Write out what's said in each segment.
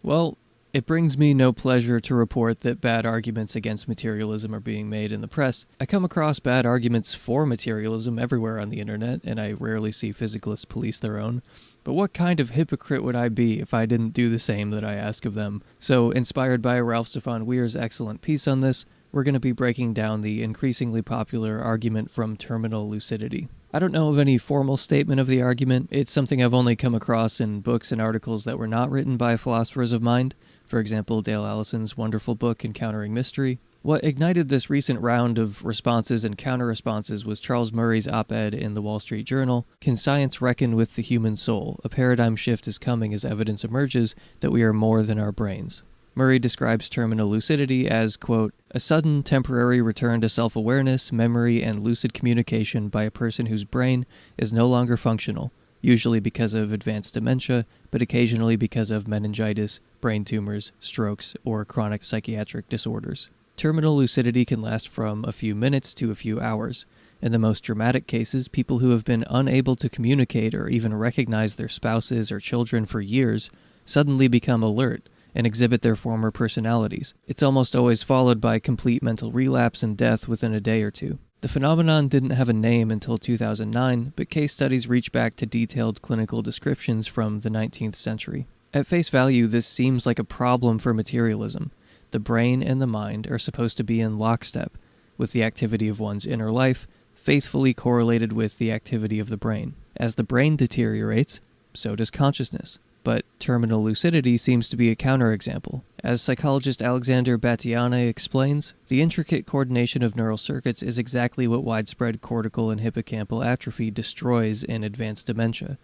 Well, it brings me no pleasure to report that bad arguments against materialism are being made in the press. I come across bad arguments for materialism everywhere on the internet, and I rarely see physicalists police their own. But what kind of hypocrite would I be if I didn't do the same that I ask of them? So, inspired by Ralph Stefan Weir's excellent piece on this, we're going to be breaking down the increasingly popular argument from terminal lucidity. I don't know of any formal statement of the argument. It's something I've only come across in books and articles that were not written by philosophers of mind. For example, Dale Allison's wonderful book, Encountering Mystery. What ignited this recent round of responses and counter-responses was Charles Murray's op-ed in the Wall Street Journal, "Can Science Reckon with the Human Soul? A paradigm shift is coming as evidence emerges that we are more than our brains." Murray describes terminal lucidity as, quote, "a sudden, temporary return to self-awareness, memory, and lucid communication by a person whose brain is no longer functional, usually because of advanced dementia, but occasionally because of meningitis, brain tumors, strokes, or chronic psychiatric disorders." Terminal lucidity can last from a few minutes to a few hours. In the most dramatic cases, people who have been unable to communicate or even recognize their spouses or children for years suddenly become alert and exhibit their former personalities. It's almost always followed by complete mental relapse and death within a day or two. The phenomenon didn't have a name until 2009, but case studies reach back to detailed clinical descriptions from the 19th century. At face value, this seems like a problem for materialism. The brain and the mind are supposed to be in lockstep, with the activity of one's inner life faithfully correlated with the activity of the brain. As the brain deteriorates, so does consciousness. But terminal lucidity seems to be a counterexample. As psychologist Alexander Battiané explains, the intricate coordination of neural circuits is exactly what widespread cortical and hippocampal atrophy destroys in advanced dementia.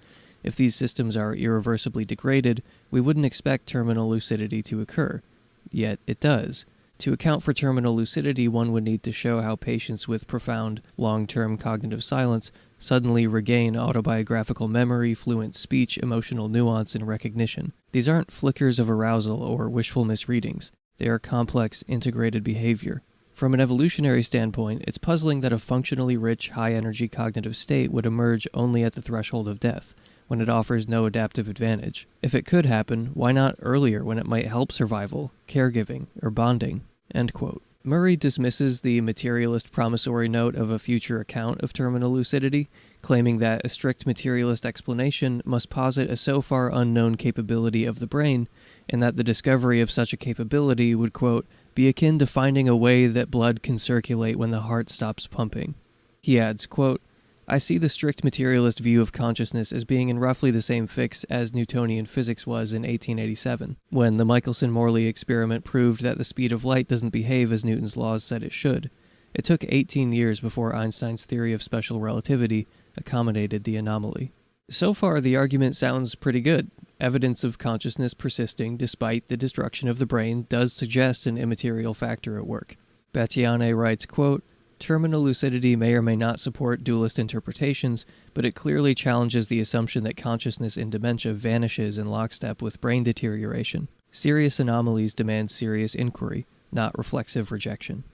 If these systems are irreversibly degraded, we wouldn't expect terminal lucidity to occur. Yet it does. To account for terminal lucidity, one would need to show how patients with profound, long-term cognitive silence suddenly regain autobiographical memory, fluent speech, emotional nuance, and recognition. These aren't flickers of arousal or wishful misreadings. They are complex, integrated behavior. From an evolutionary standpoint, it's puzzling that a functionally rich, high-energy cognitive state would emerge only at the threshold of death, when it offers no adaptive advantage. If it could happen, why not earlier when it might help survival, caregiving, or bonding? End quote. Murray dismisses the materialist promissory note of a future account of terminal lucidity, claiming that a strict materialist explanation must posit a so far unknown capability of the brain, and that the discovery of such a capability would, quote, "be akin to finding a way that blood can circulate when the heart stops pumping." He adds, quote, "I see the strict materialist view of consciousness as being in roughly the same fix as Newtonian physics was in 1887, when the Michelson-Morley experiment proved that the speed of light doesn't behave as Newton's laws said it should. It took 18 years before Einstein's theory of special relativity accommodated the anomaly." So far, the argument sounds pretty good. Evidence of consciousness persisting despite the destruction of the brain does suggest an immaterial factor at work. Battiané writes, quote, "Terminal lucidity may or may not support dualist interpretations, but it clearly challenges the assumption that consciousness in dementia vanishes in lockstep with brain deterioration. Serious anomalies demand serious inquiry, not reflexive rejection."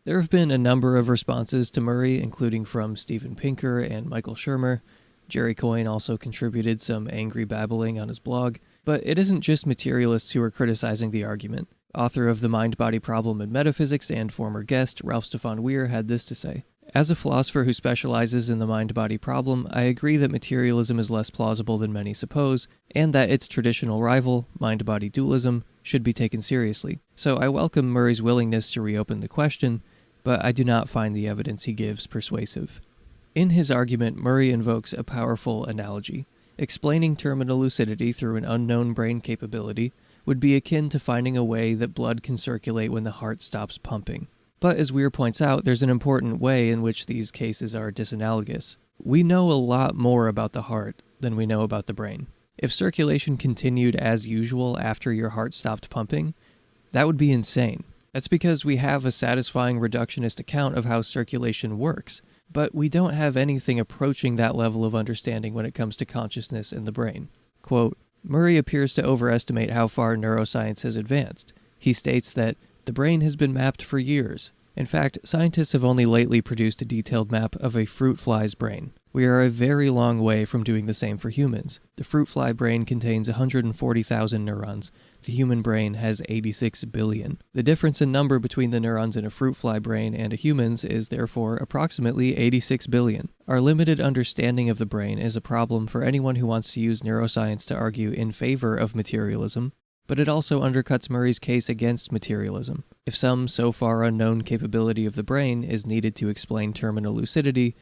There have been a number of responses to Murray, including from Steven Pinker and Michael Shermer. Jerry Coyne also contributed some angry babbling on his blog, but it isn't just materialists who are criticizing the argument. Author of The Mind-Body Problem in Metaphysics and former guest, Ralph Stefan Weir, had this to say. "As a philosopher who specializes in the mind-body problem, I agree that materialism is less plausible than many suppose, and that its traditional rival, mind-body dualism, should be taken seriously. So I welcome Murray's willingness to reopen the question, but I do not find the evidence he gives persuasive." In his argument, Murray invokes a powerful analogy. Explaining terminal lucidity through an unknown brain capability would be akin to finding a way that blood can circulate when the heart stops pumping. But as Weir points out, there's an important way in which these cases are disanalogous. We know a lot more about the heart than we know about the brain. If circulation continued as usual after your heart stopped pumping, that would be insane. That's because we have a satisfying reductionist account of how circulation works, but we don't have anything approaching that level of understanding when it comes to consciousness in the brain. Quote, "Murray appears to overestimate how far neuroscience has advanced. He states that the brain has been mapped for years. In fact, scientists have only lately produced a detailed map of a fruit fly's brain, We are a very long way from doing the same for humans. The fruit fly brain contains 140,000 neurons. The human brain has 86 billion. The difference in number between the neurons in a fruit fly brain and a human's is therefore approximately 86 billion. Our limited understanding of the brain is a problem for anyone who wants to use neuroscience to argue in favor of materialism, but it also undercuts Murray's case against materialism. If some so far unknown capability of the brain is needed to explain terminal lucidity,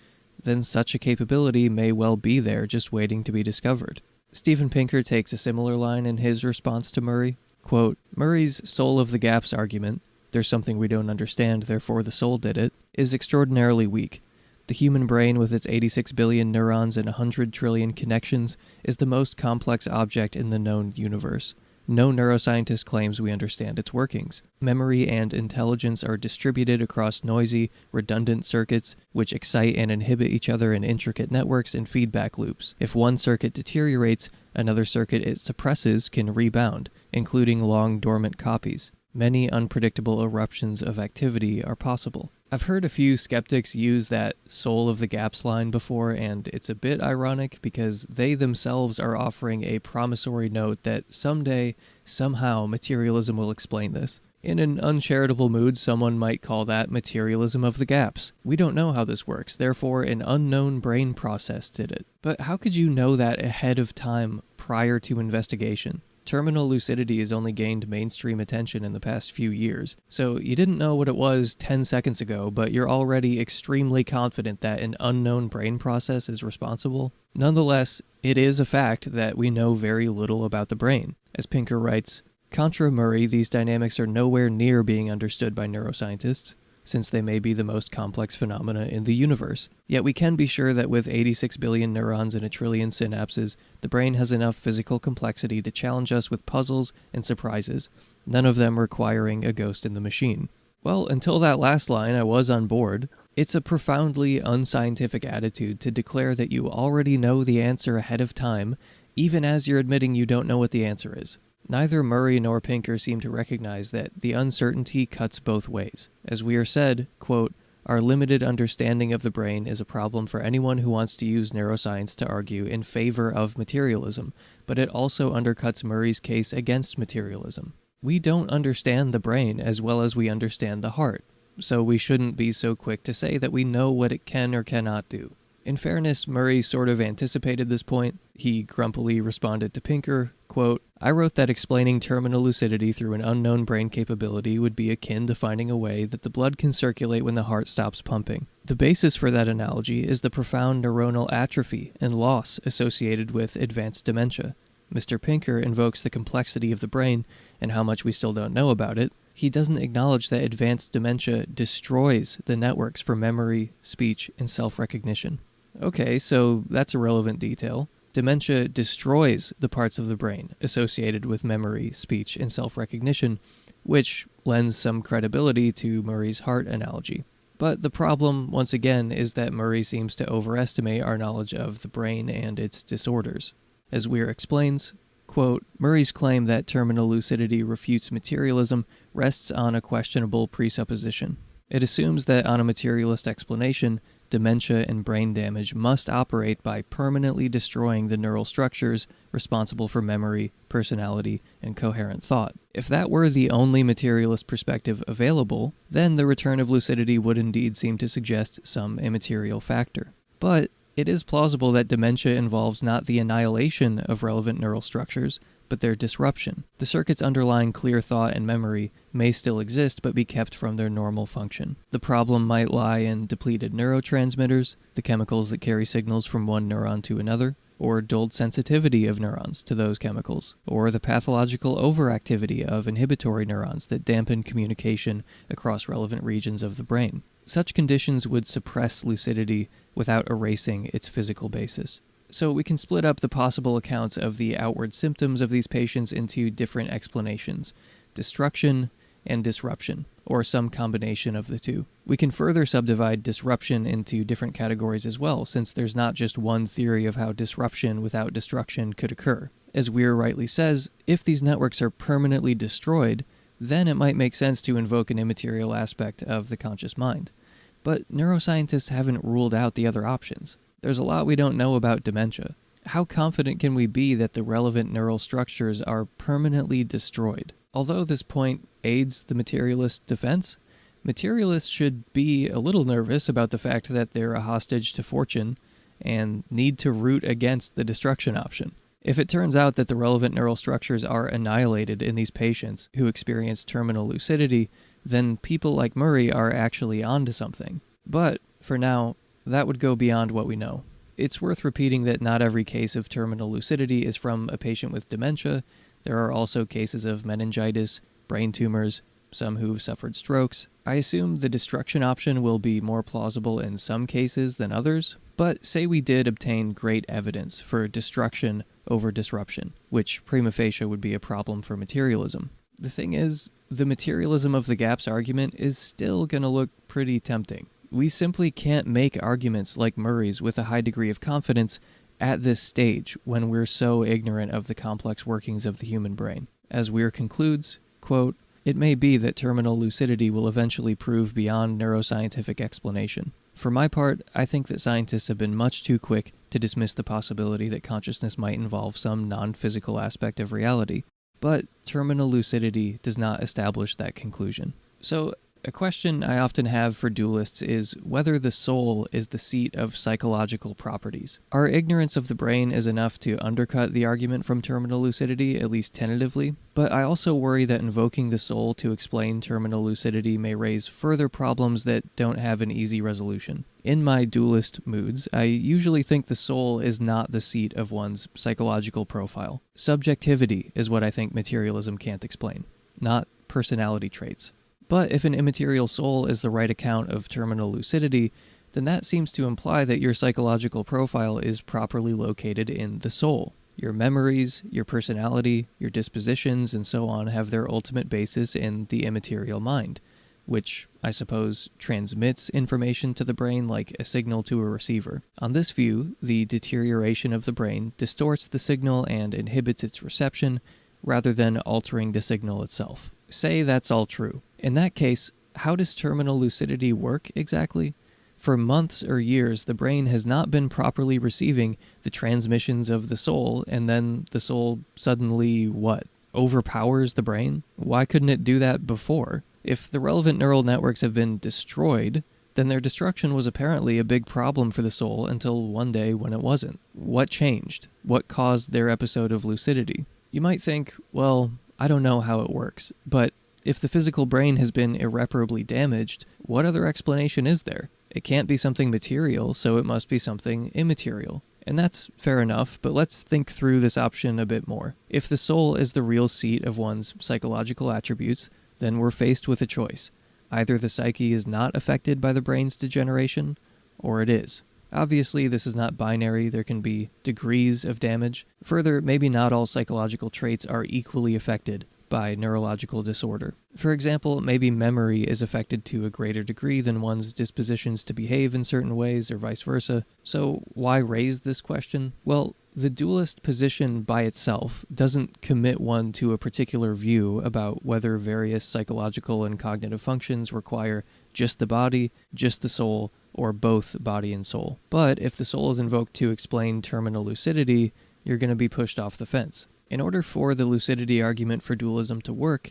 then such a capability may well be there just waiting to be discovered. Steven Pinker takes a similar line in his response to Murray. Quote, Murray's soul of the gaps argument, there's something we don't understand, therefore the soul did it, is extraordinarily weak. The human brain with its 86 billion neurons and 100 trillion connections is the most complex object in the known universe. No neuroscientist claims we understand its workings. Memory and intelligence are distributed across noisy, redundant circuits, which excite and inhibit each other in intricate networks and feedback loops. If one circuit deteriorates, another circuit it suppresses can rebound, including long dormant copies. Many unpredictable eruptions of activity are possible. I've heard a few skeptics use that soul of the gaps line before, and it's a bit ironic because they themselves are offering a promissory note that someday, somehow, materialism will explain this. In an uncharitable mood, someone might call that materialism of the gaps. We don't know how this works, therefore an unknown brain process did it. But how could you know that ahead of time prior to investigation? Terminal lucidity has only gained mainstream attention in the past few years, so you didn't know what it was 10 seconds ago, but you're already extremely confident that an unknown brain process is responsible. Nonetheless, it is a fact that we know very little about the brain. As Pinker writes, contra Murray, these dynamics are nowhere near being understood by neuroscientists, since they may be the most complex phenomena in the universe. Yet we can be sure that with 86 billion neurons and a trillion synapses, the brain has enough physical complexity to challenge us with puzzles and surprises, none of them requiring a ghost in the machine. Well, until that last line, I was on board. It's a profoundly unscientific attitude to declare that you already know the answer ahead of time, even as you're admitting you don't know what the answer is. Neither Murray nor Pinker seem to recognize that the uncertainty cuts both ways. As we are said, quote, our limited understanding of the brain is a problem for anyone who wants to use neuroscience to argue in favor of materialism, but it also undercuts Murray's case against materialism. We don't understand the brain as well as we understand the heart, so we shouldn't be so quick to say that we know what it can or cannot do. In fairness, Murray sort of anticipated this point. He grumpily responded to Pinker, quote, I wrote that explaining terminal lucidity through an unknown brain capability would be akin to finding a way that the blood can circulate when the heart stops pumping. The basis for that analogy is the profound neuronal atrophy and loss associated with advanced dementia. Mr. Pinker invokes the complexity of the brain and how much we still don't know about it. He doesn't acknowledge that advanced dementia destroys the networks for memory, speech, and self-recognition. Okay, so that's a relevant detail. Dementia destroys the parts of the brain associated with memory, speech, and self-recognition, which lends some credibility to Murray's heart analogy. But the problem, once again, is that Murray seems to overestimate our knowledge of the brain and its disorders. As Weir explains, quote, Murray's claim that terminal lucidity refutes materialism rests on a questionable presupposition. It assumes that on a materialist explanation, dementia and brain damage must operate by permanently destroying the neural structures responsible for memory, personality, and coherent thought. If that were the only materialist perspective available, then the return of lucidity would indeed seem to suggest some immaterial factor. But it is plausible that dementia involves not the annihilation of relevant neural structures, but their disruption. The circuits underlying clear thought and memory may still exist, but be kept from their normal function. The problem might lie in depleted neurotransmitters, the chemicals that carry signals from one neuron to another, or dulled sensitivity of neurons to those chemicals, or the pathological overactivity of inhibitory neurons that dampen communication across relevant regions of the brain. Such conditions would suppress lucidity without erasing its physical basis. So we can split up the possible accounts of the outward symptoms of these patients into different explanations: destruction and disruption, or some combination of the two. We can further subdivide disruption into different categories as well, since there's not just one theory of how disruption without destruction could occur. As Weir rightly says, if these networks are permanently destroyed, then it might make sense to invoke an immaterial aspect of the conscious mind. But neuroscientists haven't ruled out the other options. There's a lot we don't know about dementia. How confident can we be that the relevant neural structures are permanently destroyed? Although this point aids the materialist defense, materialists should be a little nervous about the fact that they're a hostage to fortune and need to root against the destruction option. If it turns out that the relevant neural structures are annihilated in these patients who experience terminal lucidity, then people like Murray are actually onto something. But, for now, that would go beyond what we know. It's worth repeating that not every case of terminal lucidity is from a patient with dementia. There are also cases of meningitis, brain tumors, some who've suffered strokes. I assume the destruction option will be more plausible in some cases than others, but say we did obtain great evidence for destruction over disruption, which prima facie would be a problem for materialism. The thing is, the materialism of the gaps argument is still going to look pretty tempting. We simply can't make arguments like Murray's with a high degree of confidence at this stage when we're so ignorant of the complex workings of the human brain. As Weir concludes, quote, "It may be that terminal lucidity will eventually prove beyond neuroscientific explanation. For my part, I think that scientists have been much too quick to dismiss the possibility that consciousness might involve some non-physical aspect of reality, but terminal lucidity does not establish that conclusion." So, a question I often have for dualists is whether the soul is the seat of psychological properties. Our ignorance of the brain is enough to undercut the argument from terminal lucidity, at least tentatively, but I also worry that invoking the soul to explain terminal lucidity may raise further problems that don't have an easy resolution. In my dualist moods, I usually think the soul is not the seat of one's psychological profile. Subjectivity is what I think materialism can't explain, not personality traits. But if an immaterial soul is the right account of terminal lucidity, then that seems to imply that your psychological profile is properly located in the soul. Your memories, your personality, your dispositions, and so on have their ultimate basis in the immaterial mind, which, I suppose, transmits information to the brain like a signal to a receiver. On this view, the deterioration of the brain distorts the signal and inhibits its reception, rather than altering the signal itself. Say that's all true. In that case, how does terminal lucidity work exactly? For months or years, the brain has not been properly receiving the transmissions of the soul, and then the soul suddenly, overpowers the brain? Why couldn't it do that before? If the relevant neural networks have been destroyed, then their destruction was apparently a big problem for the soul until one day when it wasn't. What changed? What caused their episode of lucidity? You might think, well, I don't know how it works, but if the physical brain has been irreparably damaged, what other explanation is there? It can't be something material, so it must be something immaterial. And that's fair enough, but let's think through this option a bit more. If the soul is the real seat of one's psychological attributes, then we're faced with a choice. Either the psyche is not affected by the brain's degeneration, or it is. Obviously, this is not binary. There can be degrees of damage. Further, maybe not all psychological traits are equally affected by neurological disorder. For example, maybe memory is affected to a greater degree than one's dispositions to behave in certain ways, or vice versa. So why raise this question? Well, the dualist position by itself doesn't commit one to a particular view about whether various psychological and cognitive functions require just the body, just the soul, or both body and soul. But if the soul is invoked to explain terminal lucidity, you're going to be pushed off the fence. In order for the lucidity argument for dualism to work,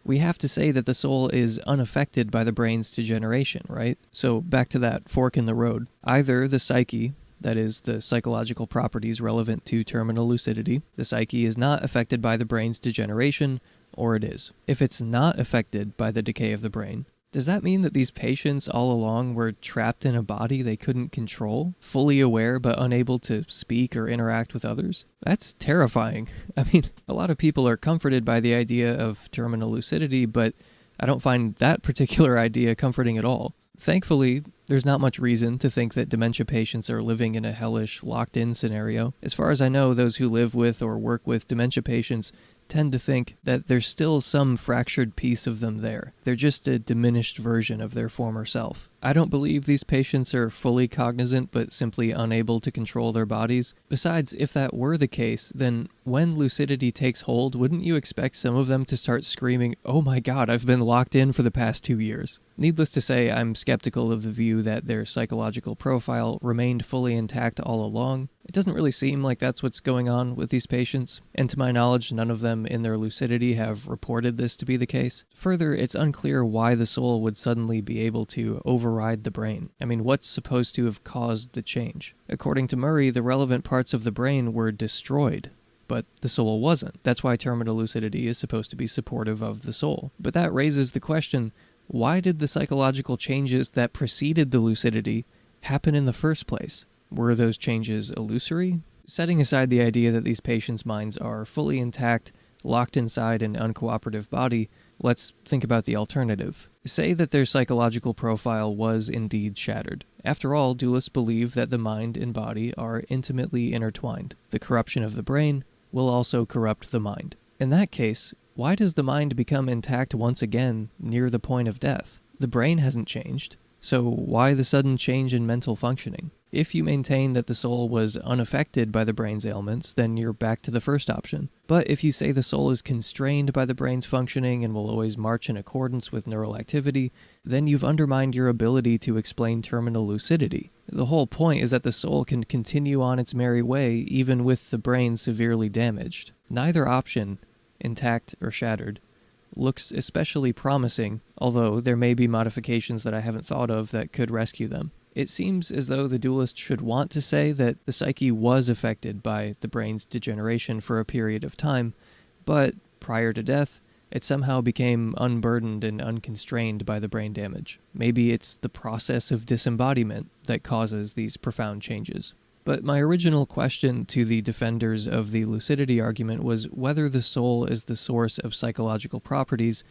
we have to say that the soul is unaffected by the brain's degeneration, right? So back to that fork in the road. Either the psyche, that is, the psychological properties relevant to terminal lucidity, the psyche is not affected by the brain's degeneration, or it is. If it's not affected by the decay of the brain, does that mean that these patients all along were trapped in a body they couldn't control, fully aware but unable to speak or interact with others? That's terrifying. I mean, a lot of people are comforted by the idea of terminal lucidity, but I don't find that particular idea comforting at all. Thankfully, there's not much reason to think that dementia patients are living in a hellish, locked-in scenario. As far as I know, those who live with or work with dementia patients tend to think that there's still some fractured piece of them there. They're just a diminished version of their former self. I don't believe these patients are fully cognizant but simply unable to control their bodies. Besides, if that were the case, then when lucidity takes hold, wouldn't you expect some of them to start screaming, "Oh my god, I've been locked in for the past 2 years"? Needless to say, I'm skeptical of the view that their psychological profile remained fully intact all along. It doesn't really seem like that's what's going on with these patients, and to my knowledge, none of them in their lucidity have reported this to be the case. Further, it's unclear why the soul would suddenly be able to override the brain. I mean, what's supposed to have caused the change? According to Murray, the relevant parts of the brain were destroyed, but the soul wasn't. That's why terminal lucidity is supposed to be supportive of the soul. But that raises the question, why did the psychological changes that preceded the lucidity happen in the first place? Were those changes illusory? Setting aside the idea that these patients' minds are fully intact, locked inside an uncooperative body, let's think about the alternative. Say that their psychological profile was indeed shattered. After all, dualists believe that the mind and body are intimately intertwined. The corruption of the brain will also corrupt the mind. In that case, why does the mind become intact once again near the point of death? The brain hasn't changed, so why the sudden change in mental functioning? If you maintain that the soul was unaffected by the brain's ailments, then you're back to the first option. But if you say the soul is constrained by the brain's functioning and will always march in accordance with neural activity, then you've undermined your ability to explain terminal lucidity. The whole point is that the soul can continue on its merry way even with the brain severely damaged. Neither option, intact or shattered, looks especially promising, although there may be modifications that I haven't thought of that could rescue them. It seems as though the dualist should want to say that the psyche was affected by the brain's degeneration for a period of time, but prior to death, it somehow became unburdened and unconstrained by the brain damage. Maybe it's the process of disembodiment that causes these profound changes. But my original question to the defenders of the lucidity argument was whether the soul is the source of psychological properties,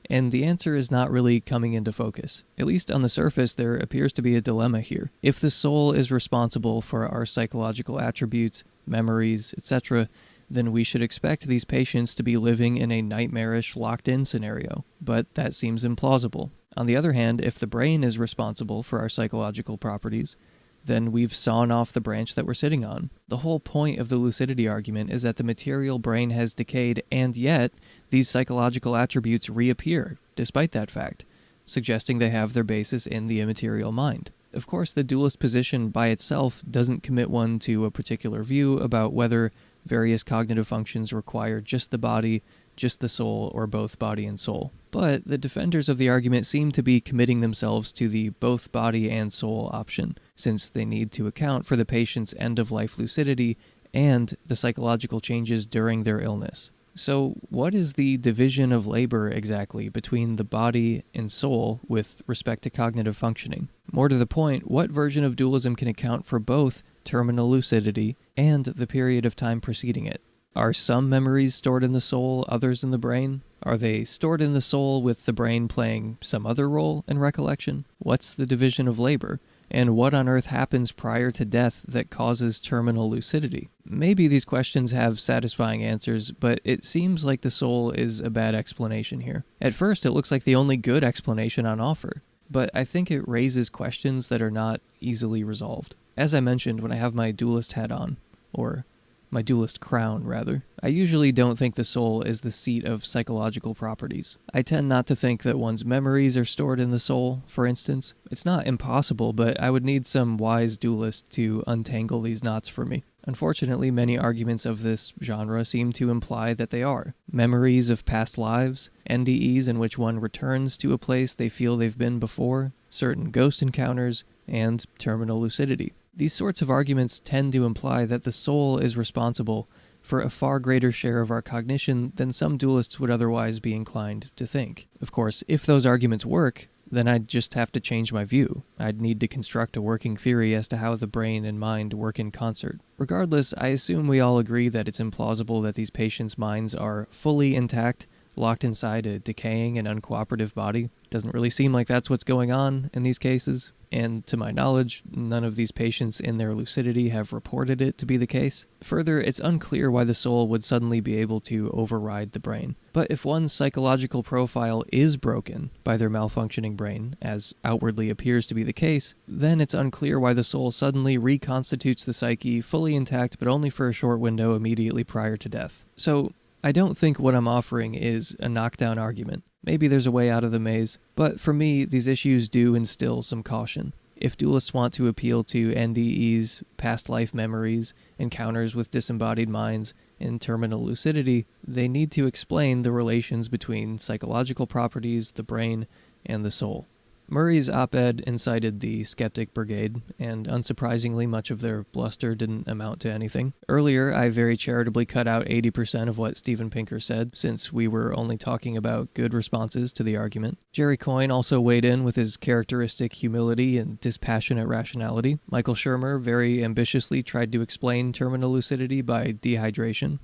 and the answer is not really coming into focus. At least on the surface, there appears to be a dilemma here. If the soul is responsible for our psychological attributes, memories, etc., then we should expect these patients to be living in a nightmarish locked-in scenario. But that seems implausible. On the other hand, if the brain is responsible for our psychological properties, then we've sawn off the branch that we're sitting on. The whole point of the lucidity argument is that the material brain has decayed, and yet these psychological attributes reappear, despite that fact, suggesting they have their basis in the immaterial mind. Of course, the dualist position by itself doesn't commit one to a particular view about whether various cognitive functions require just the body, just the soul, or both body and soul. But the defenders of the argument seem to be committing themselves to the both body and soul option, since they need to account for the patient's end-of-life lucidity and the psychological changes during their illness. So what is the division of labor exactly between the body and soul with respect to cognitive functioning? More to the point, what version of dualism can account for both terminal lucidity and the period of time preceding it? Are some memories stored in the soul, others in the brain? Are they stored in the soul with the brain playing some other role in recollection? What's the division of labor? And what on earth happens prior to death that causes terminal lucidity? Maybe these questions have satisfying answers, but it seems like the soul is a bad explanation here. At first, it looks like the only good explanation on offer, but I think it raises questions that are not easily resolved. As I mentioned when I have my dualist hat on, or my dualist crown, rather, I usually don't think the soul is the seat of psychological properties. I tend not to think that one's memories are stored in the soul, for instance. It's not impossible, but I would need some wise dualist to untangle these knots for me. Unfortunately, many arguments of this genre seem to imply that they are. Memories of past lives, NDEs in which one returns to a place they feel they've been before, certain ghost encounters, and terminal lucidity. These sorts of arguments tend to imply that the soul is responsible for a far greater share of our cognition than some dualists would otherwise be inclined to think. Of course, if those arguments work, then I'd just have to change my view. I'd need to construct a working theory as to how the brain and mind work in concert. Regardless, I assume we all agree that it's implausible that these patients' minds are fully intact, locked inside a decaying and uncooperative body. Doesn't really seem like that's what's going on in these cases, and to my knowledge, none of these patients in their lucidity have reported it to be the case. Further, it's unclear why the soul would suddenly be able to override the brain. But if one's psychological profile is broken by their malfunctioning brain, as outwardly appears to be the case, then it's unclear why the soul suddenly reconstitutes the psyche fully intact but only for a short window immediately prior to death. So, I don't think what I'm offering is a knockdown argument. Maybe there's a way out of the maze, but for me, these issues do instill some caution. If dualists want to appeal to NDEs, past life memories, encounters with disembodied minds, and terminal lucidity, they need to explain the relations between psychological properties, the brain, and the soul. Murray's op-ed incited the skeptic brigade, and unsurprisingly much of their bluster didn't amount to anything. Earlier, I very charitably cut out 80% of what Steven Pinker said, since we were only talking about good responses to the argument. Jerry Coyne also weighed in with his characteristic humility and dispassionate rationality. Michael Shermer very ambitiously tried to explain terminal lucidity by dehydration.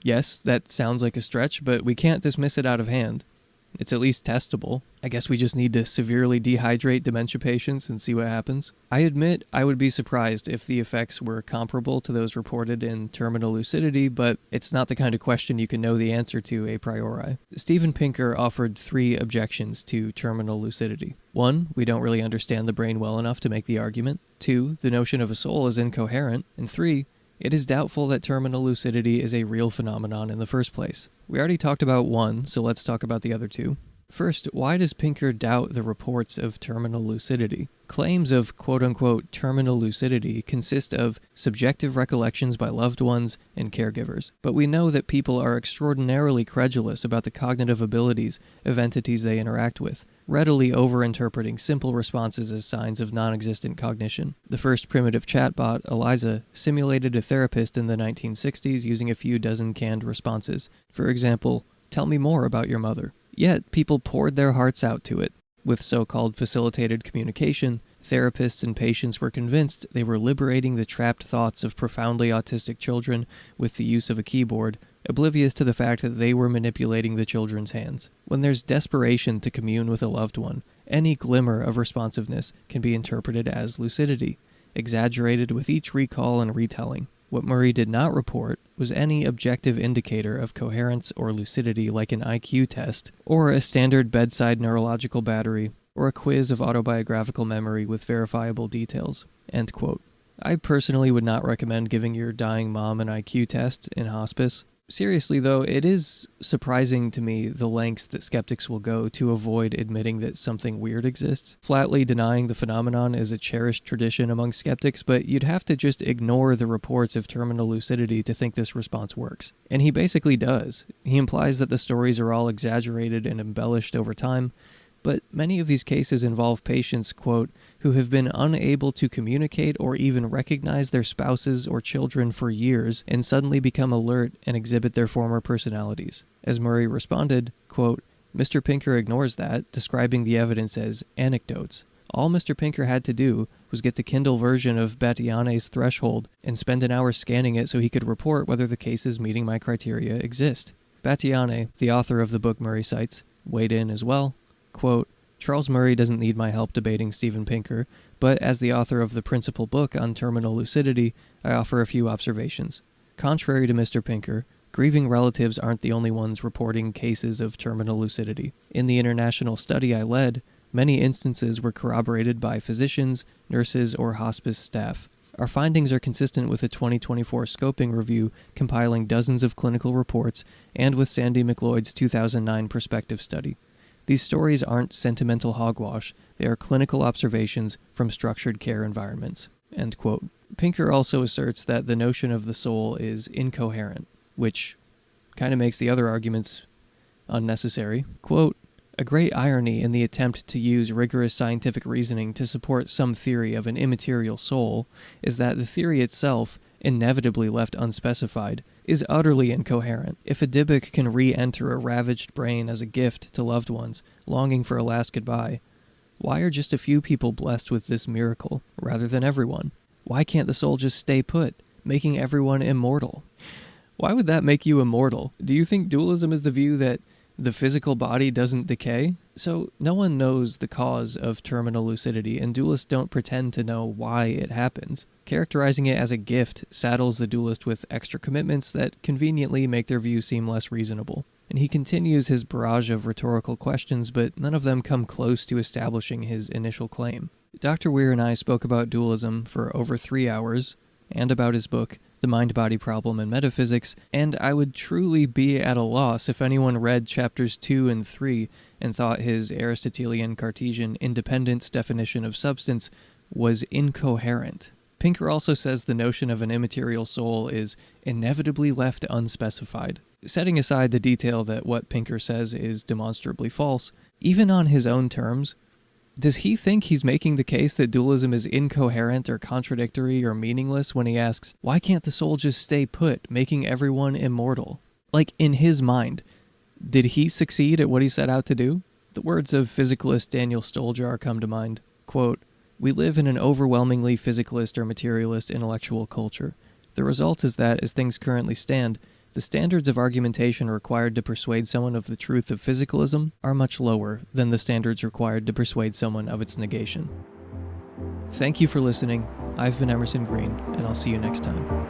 Yes, that sounds like a stretch, but we can't dismiss it out of hand. It's at least testable. I guess we just need to severely dehydrate dementia patients and see what happens. I admit I would be surprised if the effects were comparable to those reported in terminal lucidity, but it's not the kind of question you can know the answer to a priori. Steven Pinker offered 3 objections to terminal lucidity. 1, we don't really understand the brain well enough to make the argument. 2, the notion of a soul is incoherent. And 3, it is doubtful that terminal lucidity is a real phenomenon in the first place. We already talked about 1, so let's talk about the other 2. First, why does Pinker doubt the reports of terminal lucidity? Claims of quote-unquote terminal lucidity consist of subjective recollections by loved ones and caregivers, but we know that people are extraordinarily credulous about the cognitive abilities of entities they interact with, readily overinterpreting simple responses as signs of non-existent cognition. The first primitive chatbot, Eliza, simulated a therapist in the 1960s using a few dozen canned responses. For example, "Tell me more about your mother." Yet, people poured their hearts out to it. With so-called facilitated communication, therapists and patients were convinced they were liberating the trapped thoughts of profoundly autistic children with the use of a keyboard, oblivious to the fact that they were manipulating the children's hands. When there's desperation to commune with a loved one, any glimmer of responsiveness can be interpreted as lucidity, exaggerated with each recall and retelling. What Murray did not report was any objective indicator of coherence or lucidity like an IQ test, or a standard bedside neurological battery, or a quiz of autobiographical memory with verifiable details. End quote. I personally would not recommend giving your dying mom an IQ test in hospice. Seriously, though, it is surprising to me the lengths that skeptics will go to avoid admitting that something weird exists. Flatly denying the phenomenon is a cherished tradition among skeptics, but you'd have to just ignore the reports of terminal lucidity to think this response works. And he basically does. He implies that the stories are all exaggerated and embellished over time, but many of these cases involve patients, quote, who have been unable to communicate or even recognize their spouses or children for years and suddenly become alert and exhibit their former personalities. As Murray responded, quote, Mr. Pinker ignores that, describing the evidence as anecdotes. All Mr. Pinker had to do was get the Kindle version of Battiane's Threshold and spend an hour scanning it so he could report whether the cases meeting my criteria exist. Battiane, the author of the book Murray cites, weighed in as well. Quote, Charles Murray doesn't need my help debating Steven Pinker, but as the author of the principal book on terminal lucidity, I offer a few observations. Contrary to Mr. Pinker, grieving relatives aren't the only ones reporting cases of terminal lucidity. In the international study I led, many instances were corroborated by physicians, nurses, or hospice staff. Our findings are consistent with a 2024 scoping review compiling dozens of clinical reports and with Sandy McLeod's 2009 perspective study. These stories aren't sentimental hogwash, they are clinical observations from structured care environments. End quote. Pinker also asserts that the notion of the soul is incoherent, which kind of makes the other arguments unnecessary. Quote, a great irony in the attempt to use rigorous scientific reasoning to support some theory of an immaterial soul is that the theory itself, inevitably left unspecified, is utterly incoherent. If a Dybbuk can re-enter a ravaged brain as a gift to loved ones, longing for a last goodbye, why are just a few people blessed with this miracle, rather than everyone? Why can't the soul just stay put, making everyone immortal? Why would that make you immortal? Do you think dualism is the view that The physical body doesn't decay? So no one knows the cause of terminal lucidity, and dualists don't pretend to know why it happens. Characterizing it as a gift saddles the dualist with extra commitments that conveniently make their view seem less reasonable. And he continues his barrage of rhetorical questions, but none of them come close to establishing his initial claim. Dr. Weir and I spoke about dualism for over 3 hours, and about his book, The Mind-Body Problem in Metaphysics, and I would truly be at a loss if anyone read chapters 2 and 3 and thought his Aristotelian Cartesian independence definition of substance was incoherent. Pinker also says the notion of an immaterial soul is inevitably left unspecified. Setting aside the detail that what Pinker says is demonstrably false, even on his own terms, does he think he's making the case that dualism is incoherent or contradictory or meaningless when he asks, why can't the soul just stay put, making everyone immortal? Like, in his mind, did he succeed at what he set out to do? The words of physicalist Daniel Stoljar come to mind. Quote, "We live in an overwhelmingly physicalist or materialist intellectual culture. The result is that, as things currently stand, the standards of argumentation required to persuade someone of the truth of physicalism are much lower than the standards required to persuade someone of its negation." Thank you for listening. I've been Emerson Green, and I'll see you next time.